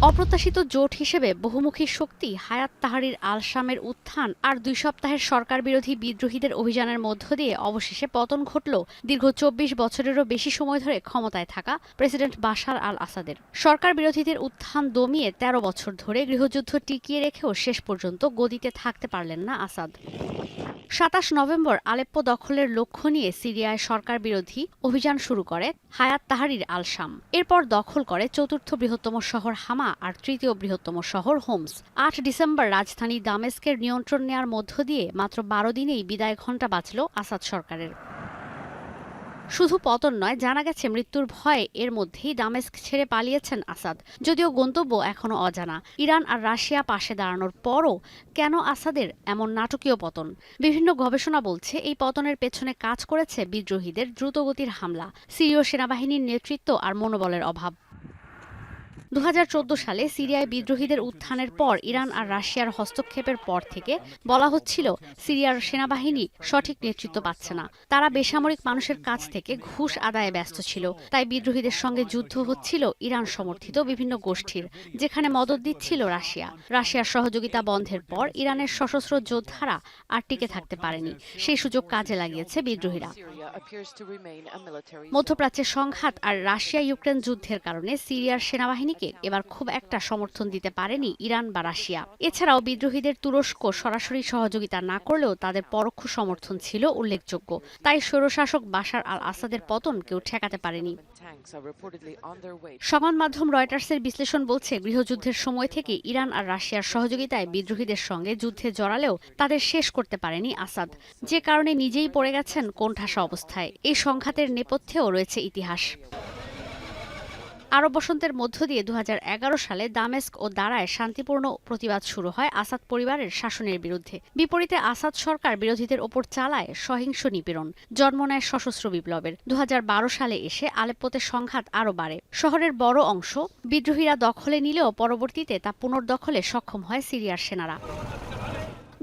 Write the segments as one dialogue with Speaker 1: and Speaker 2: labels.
Speaker 1: অপ্রত্যাশিত জোট হিসেবে বহুমুখী শক্তি হায়াত তাহরির আল শামের উত্থান আর ২ সপ্তাহের সরকার বিরোধী বিদ্রোহীদের অভিযানের মধ্য দিয়ে অবশেষে পতন ঘটল দীর্ঘ ২৪ বছরেরও বেশি সময় ধরে ক্ষমতায় থাকা প্রেসিডেন্ট বাশার আল আসাদের। সরকার বিরোধীদের উত্থান দমিয়ে ১৩ বছর ধরে গৃহযুদ্ধ টিকিয়ে রেখেও শেষ পর্যন্ত গদিতে থাকতে পারলেন না আসাদ। ২৭ নভেম্বর আলেপ্পো দখলের লক্ষ্য নিয়ে সিরিয়ায় সরকার বিরোধী অভিযান শুরু করে হায়াত তাহরির আল শাম। এরপর দখল করে চতুর্থ বৃহত্তম শহর হামা আর তৃতীয় বৃহত্তম শহর হোমস। ৮ ডিসেম্বর রাজধানী দামেস্কের নিয়ন্ত্রণ নেয়ার মধ্য দিয়ে মাত্র ১২ দিনেই বিদায় ঘণ্টা বাজল আসাদ সরকারের। শুধু পতন নয়, জানা গেছে মৃত্যুর ভয়ে এর মধ্যেই দামেস্ক ছেড়ে পালিয়েছেন আসাদ। যদিও গন্তব্য এখনো অজানা। ইরান আর রাশিয়া পাশে দাঁড়ানোর পরও কেন আসাদের এমন নাটকীয় পতন? বিভিন্ন গবেষণা বলছে এই পতনের পেছনে কাজ করেছে বিদ্রোহীদের দ্রুতগতির হামলা, সিরীয় সেনাবাহিনীর নেতৃত্ব আর মনোবলের অভাব। ২০১৪ সালে সিরিয়ায় বিদ্রোহীদের উত্থানের পর ইরান আর রাশিয়ার হস্তক্ষেপের পর থেকে বলা হচ্ছিল সিরিয়ার সেনাবাহিনী সঠিক নেতৃত্ব পাচ্ছে না। তারা বেসামরিক মানুষের কাছ থেকে ঘুষ আদায়ে ব্যস্ত ছিল। তাই বিদ্রোহীদের সঙ্গে যুদ্ধ হচ্ছিল ইরান সমর্থিত বিভিন্ন গোষ্ঠীর, যেখানে মদদ দিচ্ছিল রাশিয়া। রাশিয়ার সহযোগিতা বন্ধের পর ইরানের সশস্ত্র যোদ্ধারা আর টিকে থাকতে পারেনি। সেই সুযোগ কাজে লাগিয়েছে বিদ্রোহীরা। মধ্যপ্রাচ্যের সংঘাত আর রাশিয়া ইউক্রেন যুদ্ধের কারণে সিরিয়ার সেনাবাহিনীকে এবার খুব একটা সমর্থন দিতে পারেনি ইরান বা রাশিয়া। এছাড়াও বিদ্রোহীদের তুরস্ক সরাসরি সহযোগিতা না করলেও তাদের পরোক্ষ সমর্থন ছিল উল্লেখযোগ্য। তাই স্বৈরশাসক বাশার আল আসাদের পতন কেউ ঠেকাতে পারেনি। সংবাদ মাধ্যম রয়টার্সের বিশ্লেষণ বলছে, গৃহযুদ্ধের সময় থেকে ইরান আর রাশিয়ার সহযোগিতায় বিদ্রোহীদের সঙ্গে যুদ্ধে জড়ালেও তাদের শেষ করতে পারেনি আসাদ, যে কারণে নিজেই পড়ে গেছেন কোণঠাসা অবস্থায়। এই সংঘাতের নেপথ্যেও রয়েছে ইতিহাস। আরব বসন্তের মধ্য দিয়ে ২০১১ সালে দামেস্ক ও দারায় শান্তিপূর্ণ প্রতিবাদ শুরু হয় আসাদ পরিবারের শাসনের বিরুদ্ধে। বিপরীতে আসাদ সরকার বিরোধীদের ওপর চালায় সহিংস নিপীড়ন, জন্ম নেয় সশস্ত্র বিপ্লবের। ২০১২ সালে এসে আলেপ্পোতে সংঘাত আরও বাড়ে। শহরের বড় অংশ বিদ্রোহীরা দখলে নিলেও পরবর্তীতে তা পুনর্দখলে সক্ষম হয় সিরিয়ার সেনারা।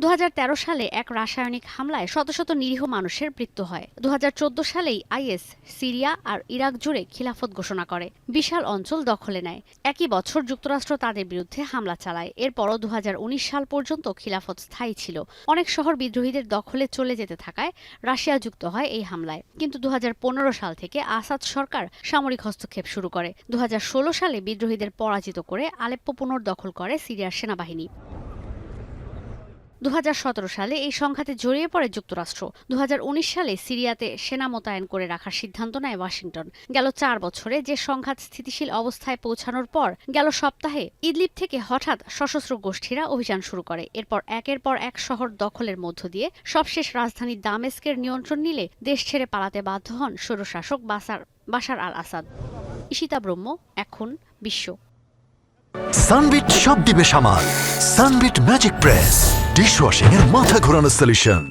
Speaker 1: ২০১৩ সালে এক রাসায়নিক হামলায় শত শত নিরীহ মানুষের মৃত্যু হয়। ২০১৪ সালেই আইএস সিরিয়া আর ইরাক জুড়ে খিলাফত ঘোষণা করে, বিশাল অঞ্চল দখলে নেয়। একই বছর যুক্তরাষ্ট্র তাদের বিরুদ্ধে হামলা চালায়। এরপরও ২০১৯ সাল পর্যন্ত খিলাফত স্থায়ী ছিল। অনেক শহর বিদ্রোহীদের দখলে চলে যেতে থাকায় রাশিয়া যুক্ত হয় এই হামলায়। কিন্তু ২০১৫ সাল থেকে আসাদ সরকার সামরিক হস্তক্ষেপ শুরু করে। ২০১৬ সালে বিদ্রোহীদের পরাজিত করে আলেপ্পো পুনর্দখল করে সিরিয়ার সেনাবাহিনী। ২০১৭ সালে এই সংঘাতে জড়িয়ে পড়ে যুক্তরাষ্ট্র। ২০১৯ সালে সিরিয়াতে সেনা মোতায়েন করে রাখার সিদ্ধান্ত নেয় ওয়াশিংটন। গেল ৪ বছরে যে সংঘাত স্থিতিশীল অবস্থায় পৌঁছানোর পর গেল সপ্তাহে ইদলিব থেকে হঠাৎ সশস্ত্র গোষ্ঠীরা অভিযান শুরু করে। এরপর একের পর এক শহর দখলের মধ্য দিয়ে সবশেষ রাজধানী দামেস্কের নিয়ন্ত্রণ নিলে দেশ ছেড়ে পালাতে বাধ্য হন স্বৈরশাসক বাশার আল আসাদ। ঈশিতা ব্রহ্ম, এখন বিশ্ব।
Speaker 2: সানবিট সব দিবে সামাল। সানবিট ম্যাজিক প্রেস ডিশওয়াশিং এর মাথা ঘোরানো সলিউশন।